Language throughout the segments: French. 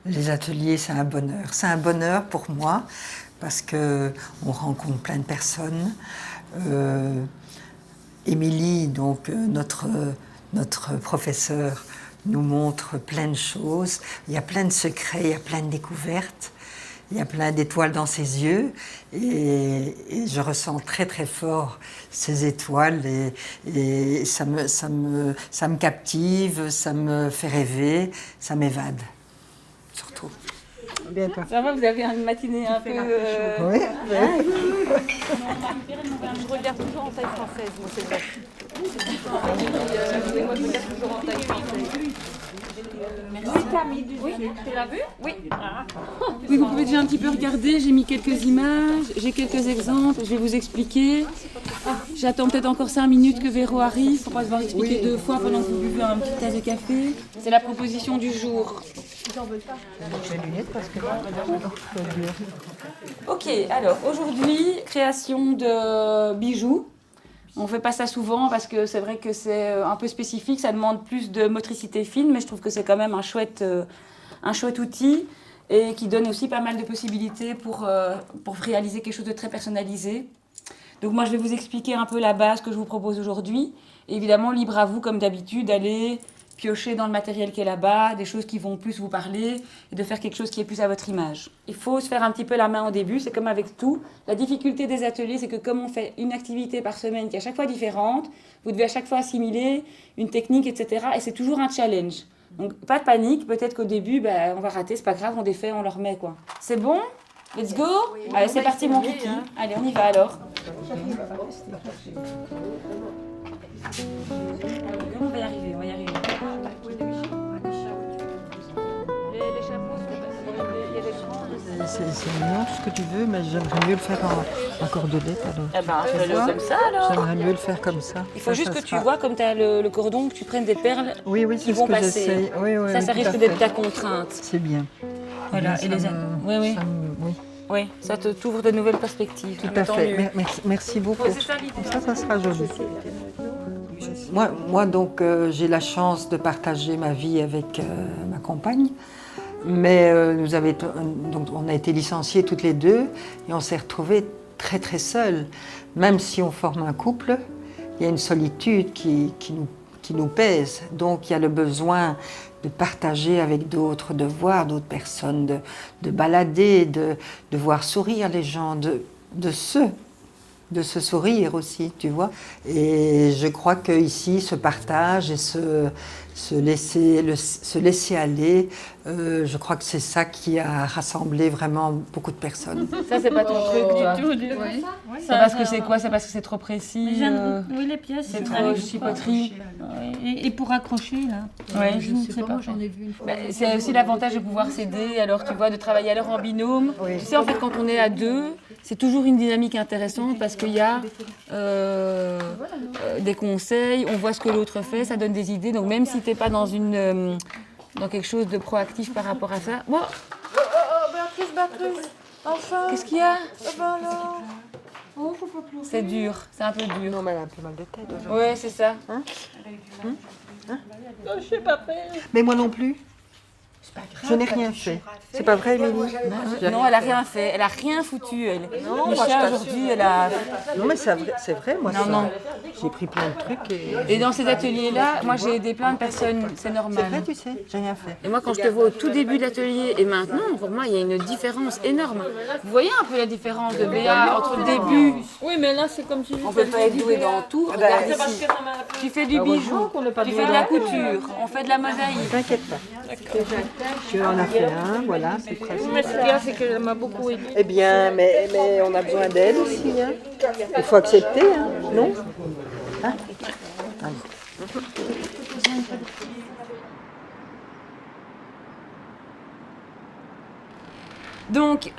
Les ateliers, c'est un bonheur. C'est un bonheur pour moi parce qu'on rencontre plein de personnes. Émilie, donc notre professeure, nous montre plein de choses. Il y a plein de secrets, il y a plein de découvertes. Il y a plein d'étoiles dans ses yeux et je ressens très très fort ces étoiles et ça me captive, ça me fait rêver, ça m'évade, surtout. Bien, ça va, vous avez une matinée un peu... Oui. Je regarde toujours en taille française, moi c'est vrai. Moi je regarde toujours en taille française. Merci Camille, tu l'as vu? Oui. Oui, vous pouvez déjà un petit peu regarder, j'ai mis quelques images, j'ai quelques exemples, je vais vous expliquer. J'attends peut-être encore 5 minutes que Véro arrive pour pas devoir expliquer deux fois pendant que vous buvez un petit tasse de café. C'est la proposition du jour. Ok, alors aujourd'hui, création de bijoux. On ne fait pas ça souvent parce que c'est vrai que c'est un peu spécifique, ça demande plus de motricité fine, mais je trouve que c'est quand même un chouette outil et qui donne aussi pas mal de possibilités pour réaliser quelque chose de très personnalisé. Donc moi je vais vous expliquer un peu la base que je vous propose aujourd'hui. Évidemment, libre à vous comme d'habitude d'aller piocher dans le matériel qui est là-bas, des choses qui vont plus vous parler et de faire quelque chose qui est plus à votre image. Il faut se faire un petit peu la main au début, c'est comme avec tout. La difficulté des ateliers, c'est que comme on fait une activité par semaine qui est à chaque fois différente, vous devez à chaque fois assimiler une technique, etc. Et c'est toujours un challenge. Donc pas de panique, peut-être qu'au début, on va rater, c'est pas grave, on défait, on le remet quoi. C'est bon? Let's go? Allez, c'est parti mon kiki. Allez, on y va alors. On va y arriver, on va y arriver. C'est mignon ce que tu veux, mais j'aimerais mieux le faire en cordelette alors. Eh ben, fais-le comme ça alors. J'aimerais mieux le faire comme ça. Il faut juste que tu vois, comme tu as le cordon, que tu prennes des perles qui vont passer. Oui, ça risque d'être ta contrainte. C'est bien. Voilà, et les oui. Oui, ça t'ouvre de nouvelles perspectives. Tout à fait. Merci beaucoup. Ouais, c'est ça l'idée. Comme ça sera joli. Moi donc, j'ai la chance de partager ma vie avec ma compagne. Mais on a été licenciés toutes les deux et on s'est retrouvés très très seuls. Même si on forme un couple, il y a une solitude qui nous pèse. Donc il y a le besoin de partager avec d'autres, de voir d'autres personnes, de balader, de voir sourire les gens, de se sourire aussi, tu vois. Et je crois qu'ici, ce partage et se laisser aller, je crois que c'est ça qui a rassemblé vraiment beaucoup de personnes. Ça, c'est pas ton truc, toi. Oui. C'est parce que c'est quoi? C'est parce que c'est trop précis. Oui, les pièces. C'est trop chipoterie. Et pour accrocher, là. Oui. Je ne sais pas, moi j'en ai vu une fois. C'est aussi l'avantage de pouvoir s'aider, alors tu vois, de travailler alors en binôme. Oui. Tu sais, en fait, quand on est à deux, c'est toujours une dynamique intéressante parce qu'il y a des conseils, on voit ce que l'autre fait, ça donne des idées. Donc même si tu n'es pas dans quelque chose de proactif par rapport à ça. Bon. Béatrice, enfin. Qu'est-ce qu'il y a? Ben alors. Oh, faut pas pleurer. C'est dur, c'est un peu dur. Non, mais elle a un peu mal de tête aujourd'hui. Ouais, c'est ça. Je sais pas faire. Mais moi non plus. Je n'ai rien fait. C'est pas vrai, Émilie? Non, elle a rien fait, elle a rien foutu. Elle. Non, Micha, aujourd'hui, elle a. Non, mais c'est vrai, moi. Non. J'ai pris plein de trucs Et dans ces ateliers-là, moi j'ai aidé plein de personnes, c'est C'est normal. vrai, tu sais, j'ai rien fait. Et moi, quand je te vois au tout début de l'atelier et maintenant, pour moi, il y a une différence énorme. Vous voyez un peu la différence de Béa entre le début? Oui, mais là c'est comme si. On ne peut pas être doué dans tout. Regarde ici. Tu fais du bijou, tu fais de la couture, on fait de la mosaïque. T'inquiète pas. Tu en as fait un, voilà, c'est presque. Mais ce qu'il y a, c'est qu'elle m'a beaucoup aidée. Eh bien, mais on a besoin d'aide aussi. Hein. Il faut accepter, hein, non? Hein? Allez. Donc,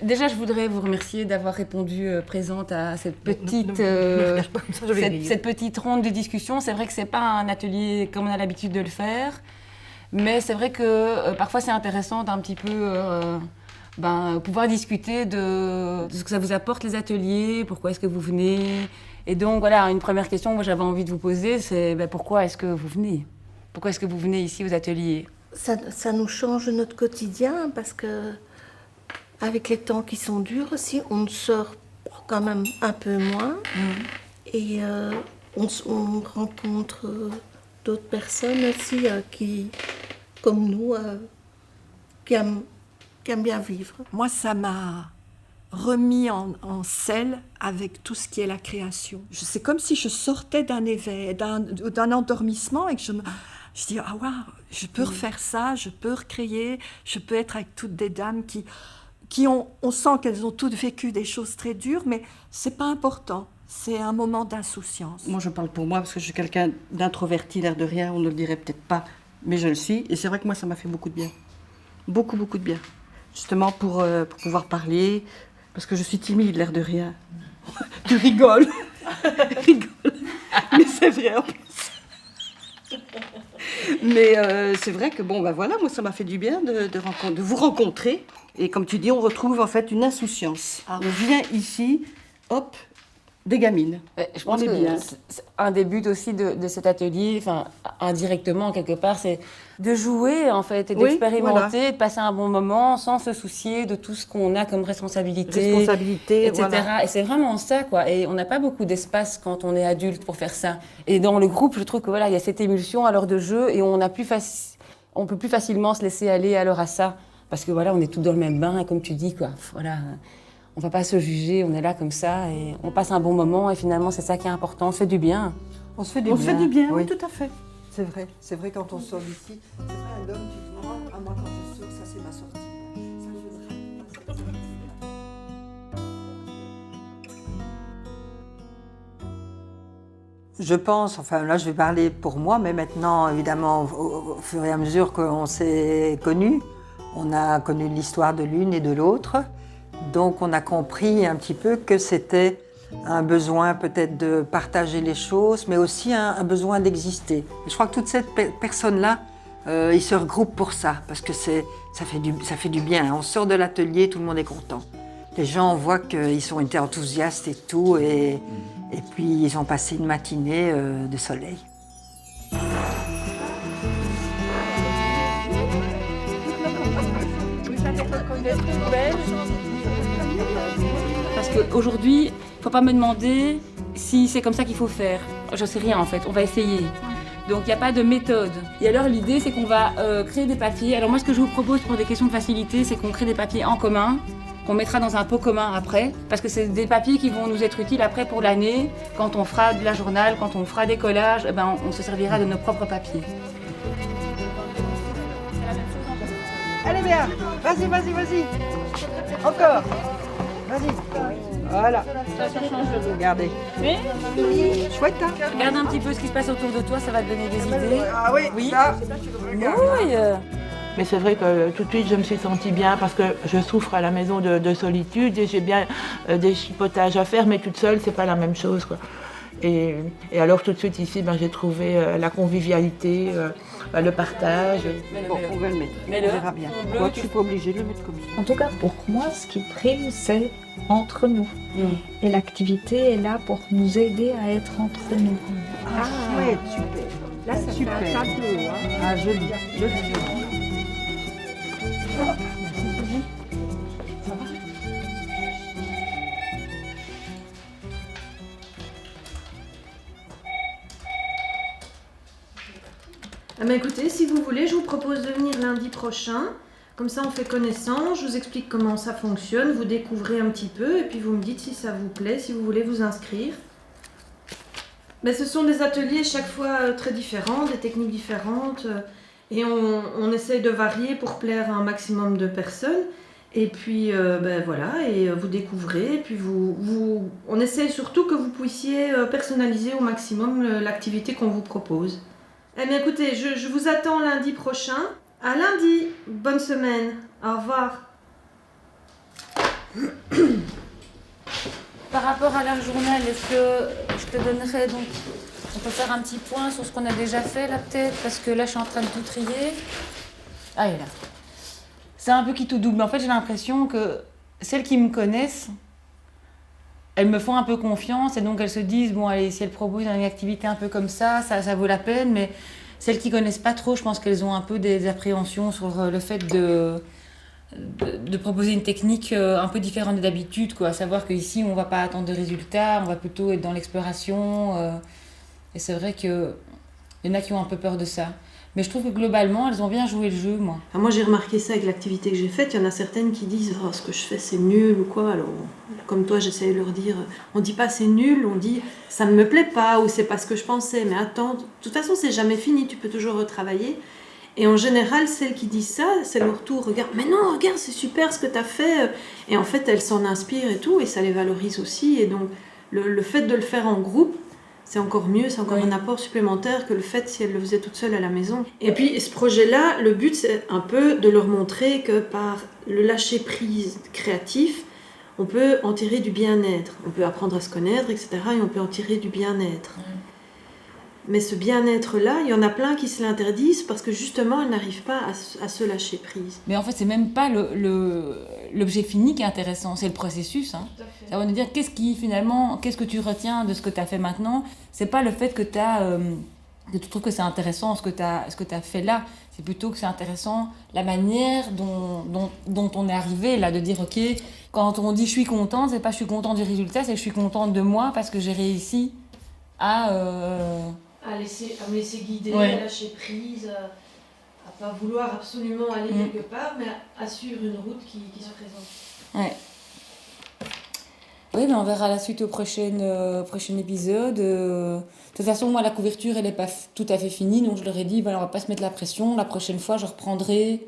déjà, je voudrais vous remercier d'avoir répondu présente à cette petite, cette petite ronde de discussion. C'est vrai que ce n'est pas un atelier comme on a l'habitude de le faire, mais c'est vrai que parfois c'est intéressant d'un petit peu pouvoir discuter de ce que ça vous apporte les ateliers, pourquoi est-ce que vous venez. Et donc voilà, une première question que j'avais envie de vous poser, c'est pourquoi est-ce que vous venez? Pourquoi est-ce que vous venez ici aux ateliers? ça nous change notre quotidien parce que avec les temps qui sont durs aussi, on sort quand même un peu moins et on rencontre d'autres personnes aussi qui, comme nous, qui aiment bien vivre. Moi, ça m'a remis en selle avec tout ce qui est la création. C'est comme si je sortais d'un éveil, d'un endormissement et que je dis, ah waouh, je peux refaire ça, je peux recréer, je peux être avec toutes des dames qui ont, on sent qu'elles ont toutes vécu des choses très dures, mais c'est pas important. C'est un moment d'insouciance. Moi, je parle pour moi parce que je suis quelqu'un d'introverti, l'air de rien, on ne le dirait peut-être pas, mais je le suis. Et c'est vrai que moi, ça m'a fait beaucoup de bien. Beaucoup, beaucoup de bien. Justement pour pouvoir parler, parce que je suis timide, l'air de rien. Tu rigoles. Rigole. Mais c'est vrai en plus. Mais c'est vrai que bon, ben voilà, moi ça m'a fait du bien de vous rencontrer. Et comme tu dis, on retrouve en fait une insouciance. On vient ici, hop, des gamines. Je pense On est que bien. c'est un des buts aussi de cet atelier, enfin indirectement quelque part, c'est de jouer en fait et Oui, d'expérimenter, voilà. de passer un bon moment sans se soucier de tout ce qu'on a comme responsabilité, Responsabilité, etc. voilà. Et c'est vraiment ça quoi. Et on n'a pas beaucoup d'espace quand on est adulte pour faire ça. Et dans le groupe, je trouve que voilà, il y a cette émulsion à l'heure de jeu et on peut plus facilement se laisser aller alors à ça parce que voilà, on est tous dans le même bain et comme tu dis quoi, voilà. On ne va pas se juger, on est là comme ça et on passe un bon moment et finalement c'est ça qui est important, on se fait du bien. On se fait du On bien. se fait du bien, oui. oui, tout à fait. C'est vrai quand on sort d'ici. C'est vrai, un homme, tu te dis, ah, moi quand je sors, ça c'est ma sortie. Ça, je ne rate pas cette sortie. Je pense, enfin là je vais parler pour moi, mais maintenant évidemment au fur et à mesure qu'on s'est connus, on a connu l'histoire de l'une et de l'autre. Donc on a compris un petit peu que c'était un besoin peut-être de partager les choses, mais aussi un besoin d'exister. Et je crois que toutes ces personnes-là, ils se regroupent pour ça, parce que ça fait du bien. On sort de l'atelier, tout le monde est content. Les gens, on voit qu'ils ont été enthousiastes et tout, et puis ils ont passé une matinée de soleil. Parce qu'aujourd'hui, il ne faut pas me demander si c'est comme ça qu'il faut faire. Je sais rien en fait, on va essayer. Donc il n'y a pas de méthode. Et alors l'idée c'est qu'on va créer des papiers. Alors moi ce que je vous propose pour des questions de facilité, c'est qu'on crée des papiers en commun, qu'on mettra dans un pot commun après, parce que c'est des papiers qui vont nous être utiles après pour l'année. Quand on fera de la journal, quand on fera des collages, eh ben, on se servira de nos propres papiers. Allez bien, vas-y, vas-y, vas-y. Encore. Vas-y. Voilà. Regardez. Chouette, hein? Regarde un petit peu ce qui se passe autour de toi, ça va te donner des idées. Ah oui, Oui. ça. Oui. Mais c'est vrai que tout de suite, je me suis sentie bien parce que je souffre à la maison de solitude et j'ai bien des chipotages à faire, mais toute seule, c'est pas la même chose, quoi. Et alors tout de suite ici, j'ai trouvé la convivialité, le partage. Bon, on va le mettre. On verra bien. Toi, tu n'es pas obligé de le mettre comme ça. En tout cas, pour moi, ce qui prime, c'est entre nous. Et l'activité est là pour nous aider à être entre nous. Ah, chouette, super. Là, ça Super. fait un tableau. Hein. Ah, joli, joli. Écoutez, si vous voulez, je vous propose de venir lundi prochain. Comme ça, on fait connaissance, je vous explique comment ça fonctionne, vous découvrez un petit peu et puis vous me dites si ça vous plaît, si vous voulez vous inscrire. Mais ce sont des ateliers chaque fois très différents, des techniques différentes et on essaye de varier pour plaire à un maximum de personnes. Et puis voilà, et vous découvrez, et puis on essaye surtout que vous puissiez personnaliser au maximum l'activité qu'on vous propose. Eh bien écoutez, je vous attends lundi prochain. À lundi, bonne semaine, au revoir. Par rapport à l'heure journal, est-ce que je te donnerais donc... On peut faire un petit point sur ce qu'on a déjà fait là peut-être, parce que là je suis en train de tout trier. Ah, il est là. C'est un peu qui tout double, mais en fait j'ai l'impression que celles qui me connaissent, elles me font un peu confiance et donc elles se disent, bon allez, si elles proposent une activité un peu comme ça vaut la peine, mais Celles qui connaissent pas trop, je pense qu'elles ont un peu des appréhensions sur le fait de proposer une technique un peu différente d'habitude, quoi. À savoir qu'ici, on va pas attendre de résultats, on va plutôt être dans l'exploration. Et c'est vrai qu'il y en a qui ont un peu peur de ça. Mais je trouve que globalement, elles ont bien joué le jeu, moi. Moi, j'ai remarqué ça avec l'activité que j'ai faite. Il y en a certaines qui disent « Oh, ce que je fais, c'est nul » ou quoi. Alors, comme toi, j'essaie de leur dire « On dit pas c'est nul, on dit « ça ne me plaît pas » ou « c'est pas ce que je pensais ». Mais attends, de toute façon, c'est jamais fini, tu peux toujours retravailler. Et en général, celles qui disent ça, c'est leur tour. Regarde, mais non, regarde, c'est super ce que tu as fait. Et en fait, elles s'en inspirent et tout, et ça les valorise aussi. Et donc, le fait de le faire en groupe, c'est encore mieux, c'est encore un apport supplémentaire que le fait si elles le faisaient toutes seules à la maison. Et puis, ce projet-là, le but, c'est un peu de leur montrer que par le lâcher-prise créatif, on peut en tirer du bien-être. On peut apprendre à se connaître, etc. Et on peut en tirer du bien-être. Mais ce bien-être-là, il y en a plein qui se l'interdisent parce que justement, elles n'arrivent pas à se lâcher prise. Mais en fait, c'est même pas l'objet fini qui est intéressant, c'est le processus. Hein. Ça va nous dire qu'est-ce que tu retiens de ce que tu as fait maintenant. C'est pas le fait que tu trouves que c'est intéressant ce que tu as fait là. C'est plutôt que c'est intéressant la manière dont on est arrivé là, de dire ok, quand on dit je suis contente, c'est pas je suis contente du résultat, c'est que je suis contente de moi parce que j'ai réussi à me laisser guider, Ouais. à lâcher prise, à pas vouloir absolument aller quelque part, mais à suivre une route qui se présente. Ouais. Oui, mais on verra la suite au prochain épisode. De toute façon, moi, la couverture, elle n'est pas tout à fait finie, donc je leur ai dit, voilà, on va pas se mettre la pression. La prochaine fois, je reprendrai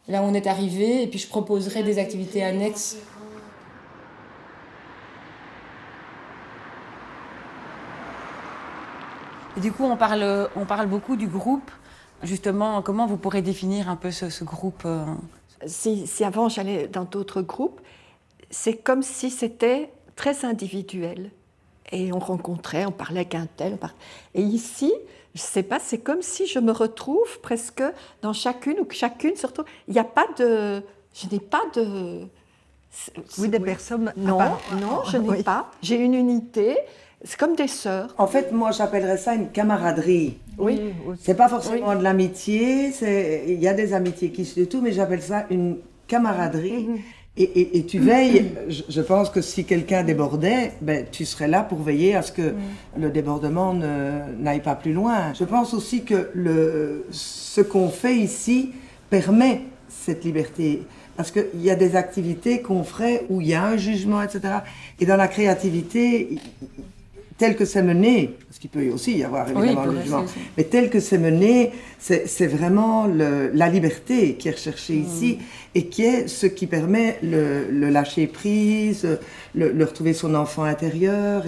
là où on est arrivé, et puis je proposerai des activités annexes. Et du coup, on parle beaucoup du groupe. Justement, comment vous pourrez définir un peu ce groupe Si avant j'allais dans d'autres groupes, c'est comme si c'était très individuel. Et on rencontrait, on parlait avec un tel. Et ici, je ne sais pas, c'est comme si je me retrouve presque dans chacune, ou que chacune se retrouve. Il n'y a pas de... Je n'ai pas de... Oui, des personnes... Non, non, je n'ai pas. J'ai une unité. C'est comme des sœurs. En fait, moi, j'appellerais ça une camaraderie. Oui. C'est pas forcément de l'amitié. Il y a des amitiés qui se tout, mais j'appelle ça une camaraderie. Et tu veilles. Je pense que si quelqu'un débordait, ben, tu serais là pour veiller à ce que le débordement n'aille pas plus loin. Je pense aussi que ce qu'on fait ici permet cette liberté. Parce qu'il y a des activités qu'on ferait où il y a un jugement, etc. Et dans la créativité, tel que c'est mené, parce qu'il peut aussi y avoir évidemment le jugement, mais tel que c'est mené, c'est vraiment la liberté qui est recherchée ici et qui est ce qui permet le lâcher prise, le retrouver son enfant intérieur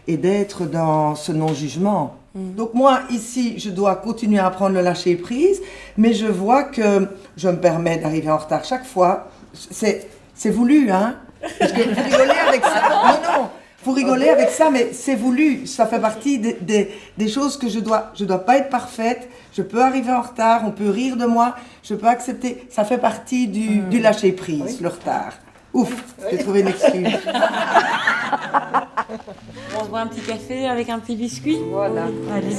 et d'être dans ce non-jugement. Donc moi, ici, je dois continuer à apprendre le lâcher prise, mais je vois que je me permets d'arriver en retard chaque fois. C'est voulu, hein? Parce que vous rigolez avec ça. Non. Faut rigoler avec ça, mais c'est voulu. Ça fait partie des choses que je dois pas être parfaite. Je peux arriver en retard, on peut rire de moi, je peux accepter. Ça fait partie du lâcher prise, le retard. Ouf, j'ai trouvé une excuse. On se boit un petit café avec un petit biscuit. Voilà. Allez.